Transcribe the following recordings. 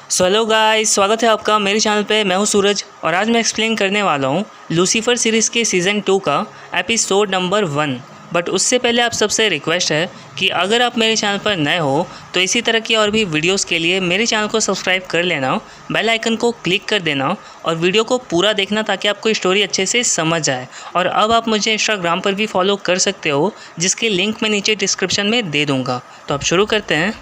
So hello guys, स्वागत है आपका मेरे चैनल पे। मैं हूं सूरज और आज मैं एक्सप्लेन करने वाला हूं लूसीफर सीरीज़ के सीज़न 2 का एपिसोड नंबर 1। बट उससे पहले आप सबसे रिक्वेस्ट है कि अगर आप मेरे चैनल पर नए हो तो इसी तरह की और भी वीडियोस के लिए मेरे चैनल को सब्सक्राइब कर लेना, बेल आइकन को क्लिक कर देना और वीडियो को पूरा देखना ताकि आपको स्टोरी अच्छे से समझ आए। और अब आप मुझे इंस्टाग्राम पर भी फॉलो कर सकते हो, जिसकी लिंक मैं नीचे डिस्क्रिप्शन में दे दूँगा। तो अब शुरू करते हैं।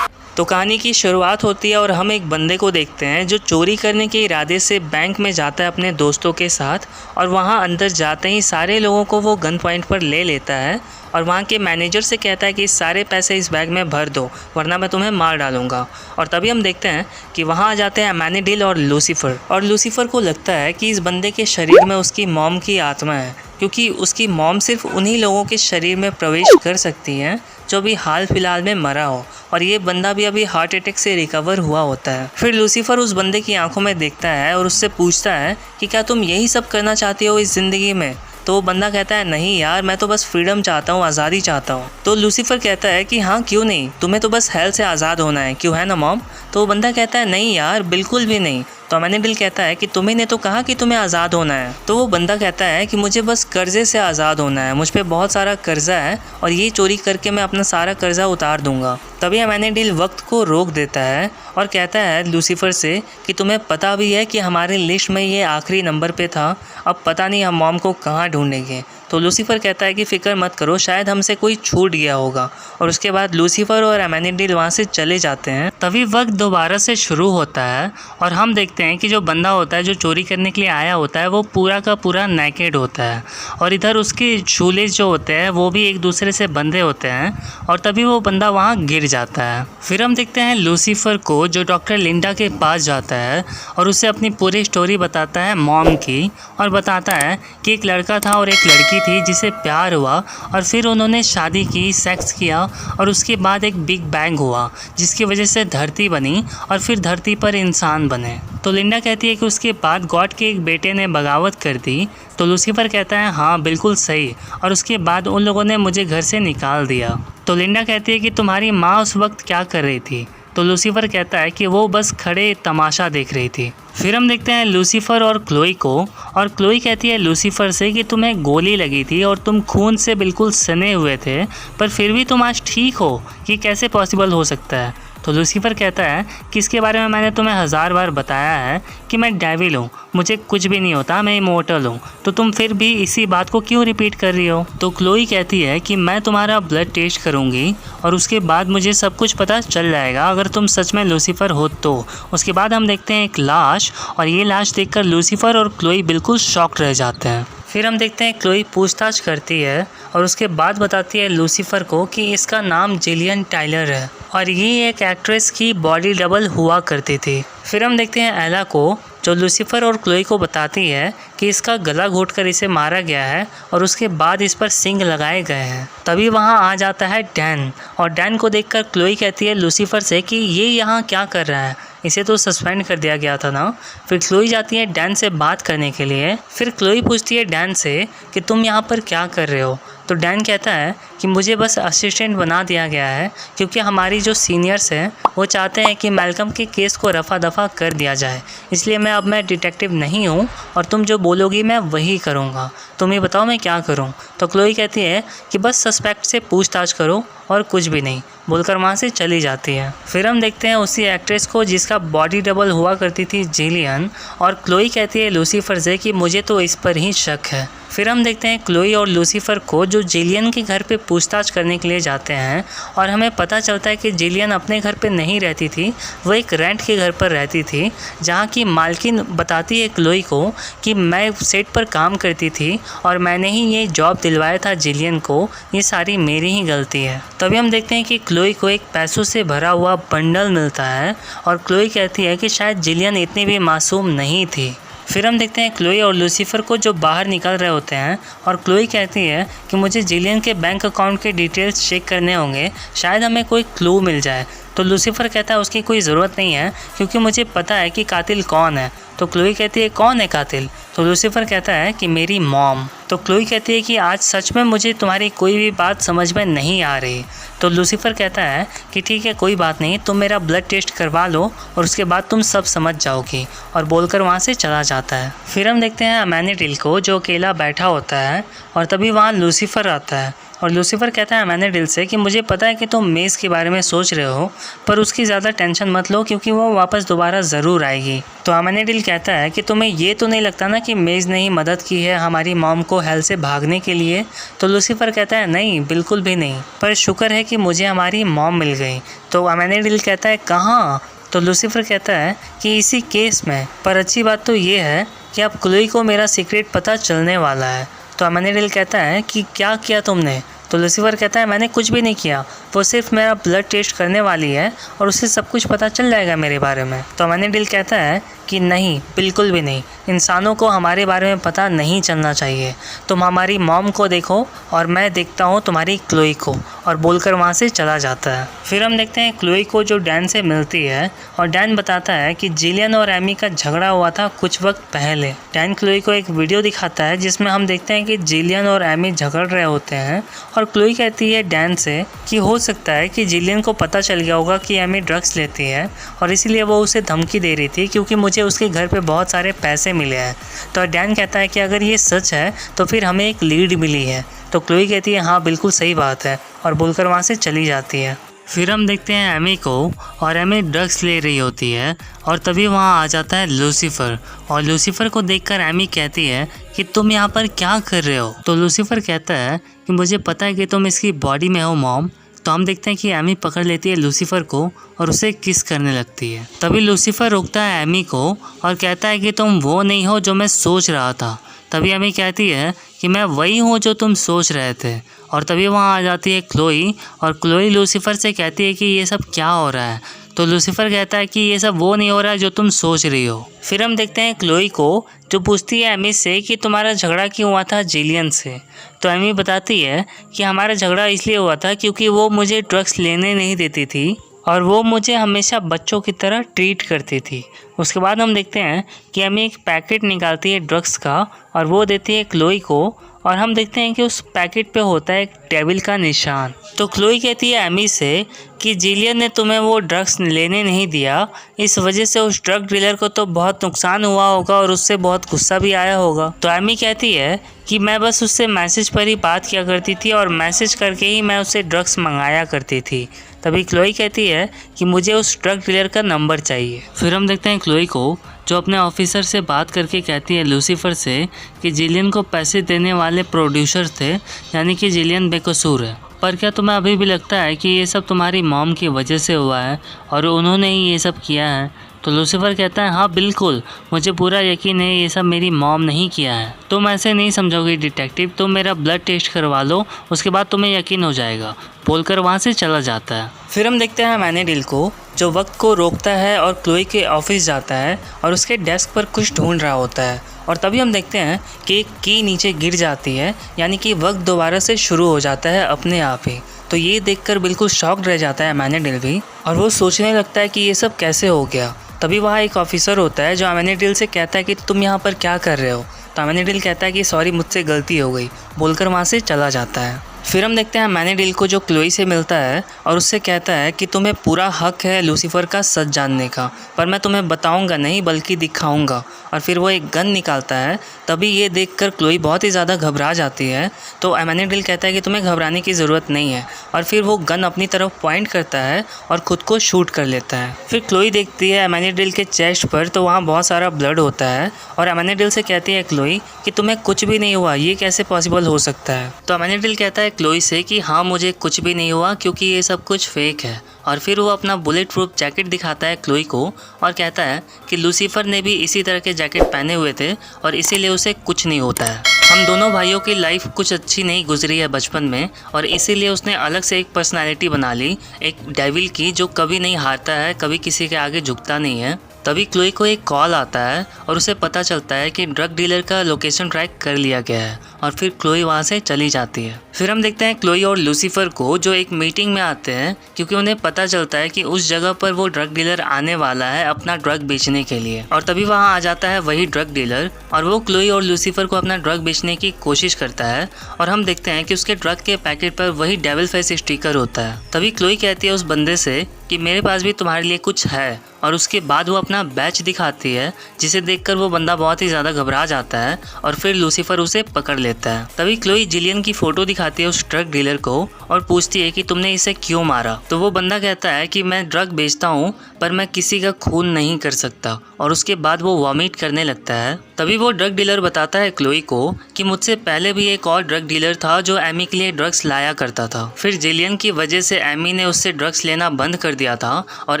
तो कहानी की शुरुआत होती है और हम एक बंदे को देखते हैं जो चोरी करने के इरादे से बैंक में जाता है अपने दोस्तों के साथ, और वहां अंदर जाते ही सारे लोगों को वो गन पॉइंट पर ले लेता है और वहाँ के मैनेजर से कहता है कि सारे पैसे इस बैग में भर दो वरना मैं तुम्हें मार डालूंगा। और तभी हम देखते हैं कि वहाँ आ जाते हैं अमेनिडिल और लूसीफर को लगता है कि इस बंदे के शरीर में उसकी मॉम की आत्मा है, क्योंकि उसकी मॉम सिर्फ उन्हीं लोगों के शरीर में प्रवेश कर सकती हैं जो भी हाल फिलहाल में मरा हो, और ये बंदा भी अभी हार्ट अटैक से रिकवर हुआ होता है। फिर लूसीफर उस बंदे की आंखों में देखता है और उससे पूछता है कि क्या तुम यही सब करना चाहती हो इस ज़िंदगी में? तो वो बंदा कहता है नहीं यार, मैं तो बस फ्रीडम चाहता हूँ, आज़ादी चाहता हूँ। तो लूसीफर कहता है कि हाँ क्यों नहीं, तुम्हें तो बस हेल से आज़ाद होना है, क्यों है ना मॉम? तो वो बंदा कहता है नहीं यार, बिल्कुल भी नहीं। तो अमेनिडिल कहता है कि तुम्हें ने तो कहा कि तुम्हें आज़ाद होना है। तो वो बंदा कहता है कि मुझे बस कर्जे से आज़ाद होना है, मुझ पे बहुत सारा कर्जा है और ये चोरी करके मैं अपना सारा कर्जा उतार दूंगा। तभी अमेनिडिल वक्त को रोक देता है और कहता है लूसीफर से कि तुम्हें पता भी है कि हमारी लिस्ट में ये आखिरी नंबर पे था, अब पता नहीं हम मॉम को कहाँ ढूंढेंगे। तो लूसीफर कहता है कि फ़िक्र मत करो, शायद हमसे कोई छूट गया होगा। और उसके बाद लूसीफर और अमेनिडिल वहाँ से चले जाते हैं। तभी वक्त दोबारा से शुरू होता है और हम देखते हैं कि जो बंदा होता है जो चोरी करने के लिए आया होता है वो पूरा का पूरा नेकेड होता है, और इधर उसके शूलेस जो होते हैं वो भी एक दूसरे से बंधे होते हैं, और तभी वो बंदा वहाँ गिर जाता है। फिर हम देखते हैं लूसीफर को जो डॉक्टर लिंडा के पास जाता है और उसे अपनी पूरी स्टोरी बताता है मॉम की, और बताता है कि एक लड़का था और एक लड़की थी जिसे प्यार हुआ और फिर उन्होंने शादी की, सेक्स किया और उसके बाद एक बिग बैंग हुआ जिसकी वजह से धरती बनी और फिर धरती पर इंसान बने। तो लिंडा कहती है कि उसके बाद गॉड के एक बेटे ने बगावत कर दी। तो लूसीफर कहता है हाँ बिल्कुल सही, और उसके बाद उन लोगों ने मुझे घर से निकाल दिया। तो लिंडा कहती है कि तुम्हारी माँ उस वक्त क्या कर रही थी? तो लूसीफर कहता है कि वो बस खड़े तमाशा देख रही थी। फिर हम देखते हैं लूसीफर और क्लोई को, और क्लोई कहती है लूसीफर से कि तुम्हें गोली लगी थी और तुम खून से बिल्कुल सने हुए थे, पर फिर भी तुम आज ठीक हो, ये कैसे पॉसिबल हो सकता है? तो लूसीफर कहता है कि इसके बारे में मैंने तुम्हें 1000 बार बताया है कि मैं डेविल हूँ, मुझे कुछ भी नहीं होता, मैं इमोर्टल हूँ, तो तुम फिर भी इसी बात को क्यों रिपीट कर रही हो? तो क्लोई कहती है कि मैं तुम्हारा ब्लड टेस्ट करूँगी और उसके बाद मुझे सब कुछ पता चल जाएगा अगर तुम सच में लूसीफर हो तो। उसके बाद हम देखते हैं एक लाश, और ये लाश देखकर लूसीफर और क्लोई बिल्कुल शॉक्ड रह जाते हैं। फिर हम देखते हैं क्लोई पूछताछ करती है और उसके बाद बताती है लूसीफर को कि इसका नाम जिलियन टाइलर है और ये एक एक्ट्रेस की बॉडी डबल हुआ करती थी। फिर हम देखते हैं एला को, जो लूसीफर और क्लोई को बताती है कि इसका गला घोंटकर इसे मारा गया है और उसके बाद इस पर सींग लगाए गए हैं। तभी वहाँ आ जाता है डैन, और डैन को देखकर क्लोई कहती है लूसीफर से कि ये यहाँ क्या कर रहा है, इसे तो सस्पेंड कर दिया गया था ना। फिर क्लोई जाती है डैन से बात करने के लिए। फिर क्लोई पूछती है डैन से कि तुम यहाँ पर क्या कर रहे हो? तो डैन कहता है कि मुझे बस असिस्टेंट बना दिया गया है क्योंकि हमारी जो सीनियर्स हैं वो चाहते हैं कि मैल्कम के केस को रफा दफा कर दिया जाए, इसलिए मैं डिटेक्टिव नहीं हूँ और तुम जो बोलोगी मैं वही करूँगा, तुम ये बताओ मैं क्या करूँ? तो क्लोई कहती है कि बस सस्पेक्ट से पूछताछ करो और कुछ भी नहीं, बोलकर वहाँ से चली जाती है। फिर हम देखते हैं उसी एक्ट्रेस को जिसका बॉडी डबल हुआ करती थी जिलियन, और क्लोई कहती है लूसीफर से कि मुझे तो इस पर ही शक है। फिर हम देखते हैं क्लोई और लूसीफर को जो जिलियन के घर पे पूछताछ करने के लिए जाते हैं, और हमें पता चलता है कि जिलियन अपने घर पे नहीं रहती थी, वो एक रेंट के घर पर रहती थी, जहाँ की मालकिन बताती है क्लोई को कि मैं सेट पर काम करती थी और मैंने ही ये जॉब दिलवाया था जिलियन को, ये सारी मेरी ही गलती है। तभी हम देखते हैं कि क्लोई को एक पैसों से भरा हुआ बंडल मिलता है और क्लोई कहती है कि शायद जिलियन इतनी भी मासूम नहीं थी। फिर हम देखते हैं क्लोई और लूसीफर को जो बाहर निकल रहे होते हैं, और क्लोई कहती है कि मुझे जिलियन के बैंक अकाउंट के डिटेल्स चेक करने होंगे, शायद हमें कोई क्लू मिल जाए। तो लूसीफर कहता है उसकी कोई ज़रूरत नहीं है क्योंकि मुझे पता है कि कातिल कौन है, तो क्लोई कहती है कौन है कातिल? तो लूसीफर कहता है कि मेरी मॉम। तो क्लोई कहती है कि आज सच में मुझे तुम्हारी कोई भी बात समझ में नहीं आ रही। तो लूसीफर कहता है कि ठीक है कोई बात नहीं, तुम मेरा ब्लड टेस्ट करवा लो और उसके बाद तुम सब समझ जाओगी, और बोलकर वहाँ से चला जाता है। फिर हम देखते हैं अमेनिडिल को जो अकेला बैठा होता है और तभी वहाँ लूसीफर आता है और लूसीफर कहता है अमेनिडिल से कि मुझे पता है कि तुम मेज़ के बारे में सोच रहे हो, पर उसकी ज़्यादा टेंशन मत लो क्योंकि वो वापस दोबारा ज़रूर आएगी। तो अमेनिडिल कहता है कि तुम्हें ये तो नहीं लगता ना कि मेज़ ने ही मदद की है हमारी मॉम को हेल से भागने के लिए? तो लूसीफर कहता है नहीं, बिल्कुल भी नहीं, पर शुक्र है कि मुझे हमारी मॉम मिल गई। तो अमेनिडिल कहता है कहाँ? तो लूसीफर कहता है कि इसी केस में, पर अच्छी बात तो ये है कि अब क्लोई को मेरा सीक्रेट पता चलने वाला है। तो अमेनिडिल कहता है कि क्या किया तुमने? तो लूसीफर कहता है मैंने कुछ भी नहीं किया, वो सिर्फ मेरा ब्लड टेस्ट करने वाली है और उसे सब कुछ पता चल जाएगा मेरे बारे में। तो अमेनिडिल कहता है कि नहीं, बिल्कुल भी नहीं, इंसानों को हमारे बारे में पता नहीं चलना चाहिए। तुम हमारी मॉम को देखो और मैं देखता हूँ तुम्हारी क्लोई को, और बोलकर वहाँ से चला जाता है। फिर हम देखते हैं क्लोई को जो डैन से मिलती है और डैन बताता है कि जिलियन और एमी का झगड़ा हुआ था कुछ वक्त पहले। डैन क्लोई को एक वीडियो दिखाता है जिसमें हम देखते हैं कि जिलियन और एमी झगड़ रहे होते हैं और क्लोई कहती है डैन से कि हो सकता है कि जिलियन को पता चल गया होगा कि एमी ड्रग्स लेती है और इसीलिए वो उसे धमकी दे रही थी क्योंकि मुझे उसके घर पे बहुत सारे पैसे मिले हैं। तो डैन कहता है कि अगर ये सच है तो फिर हमें एक लीड मिली है। तो क्लोई कहती है हाँ बिल्कुल सही बात है, और बोलकर वहाँ से चली जाती है। फिर हम देखते हैं एमी को, और एमी ड्रग्स ले रही होती है और तभी वहाँ आ जाता है लूसीफर, और लूसीफर को देखकर एमी कहती है कि तुम यहाँ पर क्या कर रहे हो? तो लूसीफर कहता है कि मुझे पता है कि तुम इसकी बॉडी में हो मॉम। तो हम देखते हैं कि एमी पकड़ लेती है लूसीफर को और उसे किस करने लगती है। तभी लूसीफर रोकता है एमी को और कहता है कि तुम वो नहीं हो जो मैं सोच रहा था। तभी एमी कहती है कि मैं वही हूँ जो तुम सोच रहे थे, और तभी वहाँ आ जाती है क्लोई, और क्लोई लूसीफर से कहती है कि ये सब क्या हो रहा है? तो लूसीफर कहता है कि ये सब वो नहीं हो रहा है जो तुम सोच रही हो। फिर हम देखते हैं क्लोई को जो पूछती है एमी से कि तुम्हारा झगड़ा क्यों हुआ था जिलियन से। तो एमी बताती है कि हमारा झगड़ा इसलिए हुआ था क्योंकि वो मुझे ड्रग्स लेने नहीं देती थी और वो मुझे हमेशा बच्चों की तरह ट्रीट करती थी। उसके बाद हम देखते हैं कि एमी एक पैकेट निकालती है ड्रग्स का और वो देती है क्लोई को, और हम देखते हैं कि उस पैकेट पे होता है एक डेविल का निशान। तो क्लोई कहती है एमी से कि जिलियन ने तुम्हें वो ड्रग्स लेने नहीं दिया, इस वजह से उस ड्रग डीलर को तो बहुत नुकसान हुआ होगा और उससे बहुत गुस्सा भी आया होगा। तो एमी कहती है कि मैं बस उससे मैसेज पर ही बात किया करती थी और मैसेज करके ही मैं उससे ड्रग्स मंगाया करती थी। तभी क्लोई कहती है कि मुझे उस ड्रग डीलर का नंबर चाहिए। फिर हम देखते हैं क्लोई को जो अपने ऑफिसर से बात करके कहती है लूसीफर से कि जिलियन को पैसे देने वाले प्रोड्यूसर थे, यानी कि जिलियन बेकसूर है। पर क्या तुम्हें अभी भी लगता है कि ये सब तुम्हारी मॉम की वजह से हुआ है और उन्होंने ही ये सब किया है? तो लूसीफर कहता है हाँ बिल्कुल, मुझे पूरा यकीन है ये सब मेरी मॉम नहीं किया है। तुम ऐसे नहीं समझोगे डिटेक्टिव, तुम मेरा ब्लड टेस्ट करवा लो, उसके बाद तुम्हें यकीन हो जाएगा, बोलकर वहाँ से चला जाता है। फिर हम देखते हैं अमेनिडिल को जो वक्त को रोकता है और क्लोई के ऑफिस जाता है और उसके डेस्क पर कुछ ढूंढ रहा होता है, और तभी हम देखते हैं कि एक की नीचे गिर जाती है, यानी कि वक्त दोबारा से शुरू हो जाता है अपने आप ही। तो ये देखकर बिल्कुल शॉक्ड रह जाता है अमेनिडिल भी, और वो सोचने लगता है कि ये सब कैसे हो गया। तभी वहाँ एक ऑफिसर होता है जो अमेनिडिल से कहता है कि तुम यहाँ पर क्या कर रहे हो? तो अमेनिडिल कहता है कि सॉरी मुझसे गलती हो गई, बोलकर वहाँ से चला जाता है। फिर हम देखते हैं अमेनिडिल को जो क्लोई से मिलता है और उससे कहता है कि तुम्हें पूरा हक है लूसीफर का सच जानने का, पर मैं तुम्हें बताऊंगा नहीं बल्कि दिखाऊंगा। और फिर वो एक गन निकालता है। तभी ये देखकर क्लोई बहुत ही ज़्यादा घबरा जाती है। तो अमेनिडिल कहता है कि तुम्हें घबराने की ज़रूरत नहीं है, और फिर वो गन अपनी तरफ पॉइंट करता है और ख़ुद को शूट कर लेता है। फिर क्लोई देखती है अमेनिडिल के चेस्ट पर, तो वहाँ बहुत सारा ब्लड होता है, और अमेनिडिल से कहती है क्लोई कि तुम्हें कुछ भी नहीं हुआ, ये कैसे पॉसिबल हो सकता है? तो अमेनिडिल कहता है क्लोई से कि हाँ मुझे कुछ भी नहीं हुआ क्योंकि ये सब कुछ फेक है। और फिर वो अपना बुलेट प्रूफ जैकेट दिखाता है क्लोई को और कहता है कि लूसीफर ने भी इसी तरह के जैकेट पहने हुए थे और इसीलिए उसे कुछ नहीं होता है। हम दोनों भाइयों की लाइफ कुछ अच्छी नहीं गुजरी है बचपन में, और इसीलिए उसने अलग से एक पर्सनालिटी बना ली, एक डेविल की, जो कभी नहीं हारता है, कभी किसी के आगे झुकता नहीं है। तभी क्लोई को एक कॉल आता है और उसे पता चलता है कि ड्रग डीलर का लोकेशन ट्रैक कर लिया गया है और फिर क्लोई वहाँ से चली जाती है। फिर हम देखते हैं क्लोई और लूसीफर को जो एक मीटिंग में आते हैं क्योंकि उन्हें पता चलता है कि उस जगह पर वो ड्रग डीलर आने वाला है अपना ड्रग बेचने के लिए। और तभी वहाँ आ जाता है वही ड्रग डीलर और वो क्लोई और लूसीफर को अपना ड्रग बेचने की कोशिश करता है और हम देखते हैं कि उसके ड्रग के पैकेट पर वही डेविल फेस स्टिकर होता है। तभी क्लोई कहती है उस बंदे से कि मेरे पास भी तुम्हारे लिए कुछ है और उसके बाद वो अपना बैच दिखाती है जिसे देखकर वो बंदा बहुत ही ज़्यादा घबरा जाता है और फिर लूसीफर उसे पकड़ लेता है। तभी क्लोई जिलियन की फ़ोटो दिखाती है उस ड्रग डीलर को और पूछती है कि तुमने इसे क्यों मारा। तो वो बंदा कहता है कि मैं ड्रग बेचता हूँ पर मैं किसी का खून नहीं कर सकता और उसके बाद वो वॉमिट करने लगता है। तभी वो ड्रग डीलर बताता है क्लोई को कि मुझसे पहले भी एक और ड्रग डीलर था जो एमी के लिए ड्रग्स लाया करता था। फिर जिलियन की वजह से एमी ने उससे ड्रग्स लेना बंद कर दिया था और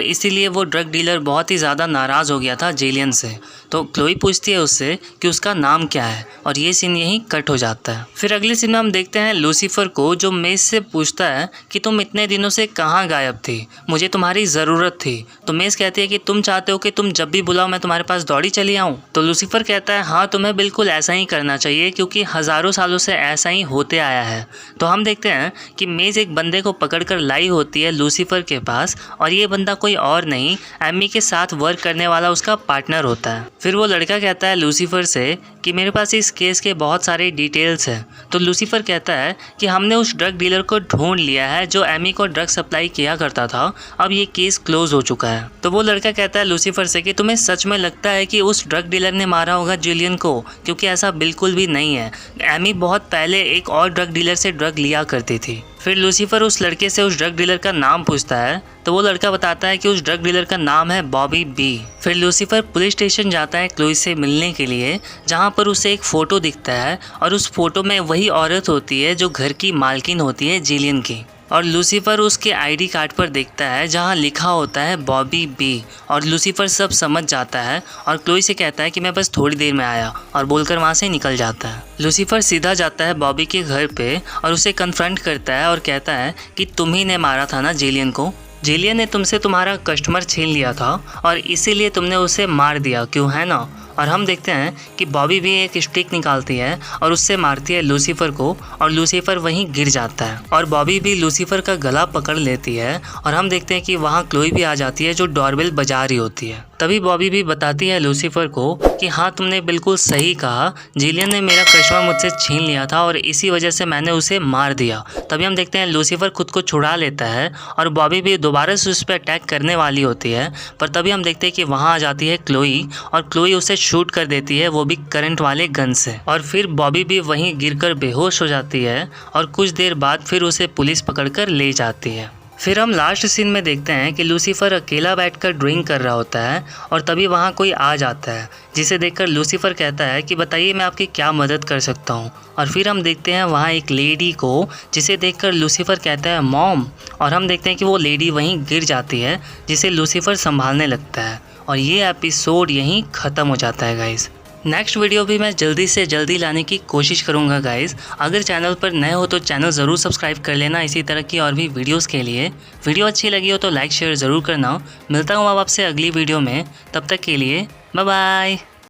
इसीलिए वो ड्रग डीलर बहुत ही ज़्यादा नाराज़ हो गया था जिलियन से। तो क्लोई पूछती है उससे कि उसका नाम क्या है और ये सीन यहीं कट हो जाता है। फिर अगले सीन में हम देखते हैं लूसीफर को जो मेज से पूछता है कि तुम इतने दिनों से कहाँ गायब थी, मुझे तुम्हारी ज़रूरत थी। तो मेज कहती है कि तुम चाहते हो कि तुम जब भी बुलाओ मैं तुम्हारे पास दौड़ी चली आऊँ। तो लूसीफर कहता है हाँ तुम्हें बिल्कुल ऐसा ही करना चाहिए क्योंकि हज़ारों सालों से ऐसा ही होते आया है। तो हम देखते हैं कि मेज एक बंदे को पकड़कर लाई होती है लूसीफर के पास और ये बंदा कोई और नहीं एमी के साथ वर्क करने वाला उसका पार्टनर होता है। फिर वो लड़का कहता है लूसीफर से कि मेरे पास इस केस के बहुत सारे डिटेल्स हैं। तो लूसीफर कहता है कि हमने उस ड्रग डीलर को ढूंढ लिया है जो एमी को ड्रग सप्लाई किया करता था, अब ये केस क्लोज हो चुका है। तो वो लड़का कहता है लूसीफर से कि तुम्हें सच में लगता है कि उस ड्रग डीलर ने मारा होगा जिलियन को, क्योंकि ऐसा बिल्कुल भी नहीं है। एमी बहुत पहले एक और ड्रग डीलर से ड्रग लिया करती थी। फिर लूसीफर उस लड़के से उस ड्रग डीलर का नाम पूछता है तो वो लड़का बताता है कि उस ड्रग डीलर का नाम है बॉबी बी। फिर लूसीफर पुलिस स्टेशन जाता है क्लोई से मिलने के लिए जहाँ पर उसे एक फ़ोटो दिखता है और उस फोटो में वही औरत होती है जो घर की मालकिन होती है जिलियन की। और लूसीफर उसके आईडी कार्ड पर देखता है जहाँ लिखा होता है बॉबी बी और लूसीफर सब समझ जाता है और क्लोई से कहता है कि मैं बस थोड़ी देर में आया और बोलकर वहाँ से निकल जाता है। लूसीफर सीधा जाता है बॉबी के घर पे और उसे कन्फ्रंट करता है और कहता है कि तुम ही ने मारा था ना जिलियन को, जिलियन ने तुमसे तुम्हारा कस्टमर छीन लिया था और इसीलिए तुमने उसे मार दिया, क्यों है ना। और हम देखते हैं कि बॉबी भी एक स्टिक निकालती है और उससे मारती है लूसीफर को और लूसीफर वहीं गिर जाता है और बॉबी भी लूसीफर का गला पकड़ लेती है और हम देखते हैं कि वहाँ क्लोई भी आ जाती है जो डोरबेल बजा रही होती है। तभी बॉबी भी बताती है लूसीफर को कि हाँ तुमने बिल्कुल सही कहा, जिलियन ने मेरा कस्टमर मुझसे छीन लिया था और इसी वजह से मैंने उसे मार दिया। तभी हम देखते हैं लूसीफर खुद को छुड़ा लेता है और बॉबी भी दोबारा से उस पर अटैक करने वाली होती है, पर तभी हम देखते हैं कि वहाँ आ जाती है क्लोई और क्लोई उसे शूट कर देती है, वो भी करंट वाले गन से। और फिर बॉबी भी वहीं गिरकर बेहोश हो जाती है और कुछ देर बाद फिर उसे पुलिस पकड़कर ले जाती है। फिर हम लास्ट सीन में देखते हैं कि लूसीफर अकेला बैठकर ड्राइंग कर रहा होता है और तभी वहाँ कोई आ जाता है जिसे देखकर लूसीफर कहता है कि बताइए मैं आपकी क्या मदद कर सकता हूँ। और फिर हम देखते हैं वहाँ एक लेडी को जिसे देखकर लूसीफर कहता है मॉम, और हम देखते हैं कि वो लेडी वहीं गिर जाती है जिसे लूसीफर संभालने लगता है और ये एपिसोड यहीं ख़त्म हो जाता है गाइस। नेक्स्ट वीडियो भी मैं जल्दी से जल्दी लाने की कोशिश करूंगा गाइस। अगर चैनल पर नए हो तो चैनल ज़रूर सब्सक्राइब कर लेना इसी तरह की और भी वीडियोस के लिए। वीडियो अच्छी लगी हो तो लाइक शेयर ज़रूर करना। मिलता हूँ अब आपसे अगली वीडियो में, तब तक के लिए बाय बाय।